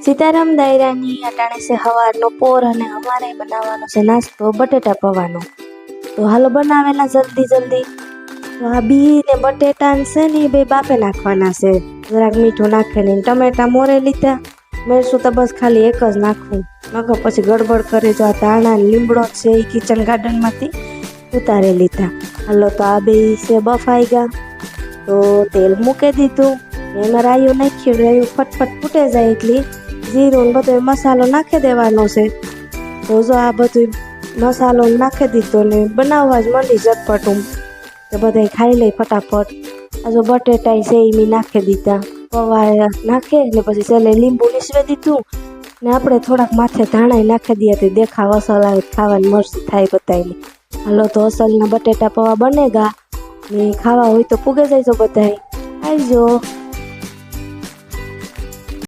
सीताराम दायरानी अटाणे से हवारनो पोर अने हमारे बनाववानो छे नास्तो बटेटा पौવાનો। तो हालो बनावेला जल्दी जल्दी। तो आ बी ने बटेटा छे ने बे बाफे नाखवाना छे, जराक मीठું नाखीने टमेटा मोरे लीधा। मरचું तो बस खाली एक ज नाखું, नकर पछी गड़बड़ करे। जो आ धाणा ने લીમડો छे ई किचन गार्डन मांथी उतारी लीधा। हालो तो आ बे से बफाई गया। तो तेल मूकी दीधुं, एमां राયું नाख्યું, राયું फटफट फूटे जाय एटली जीरो ने बधो मसालो नाखी देवानो छे। तो जो आ बधो मसालो नाखी दीधो ने बनाववा ज मंडी झटपट। तो बधाय खाई ले फटाफट। आ जो बटेटा छे ई मैं नाखी दीधा, पौवा नाखे ने पछी सेले લીંબુ નીસવી દીધું ने आपणे थोड़ाक माथे धाणा नाखी दीए तो देखाव असल आवे, खावानी मस्त थाय बधायने। हालो तो असलना बटेटा पौवा बनेगा ने खावा होय तो पुगे जायजो बधाय, आवजो।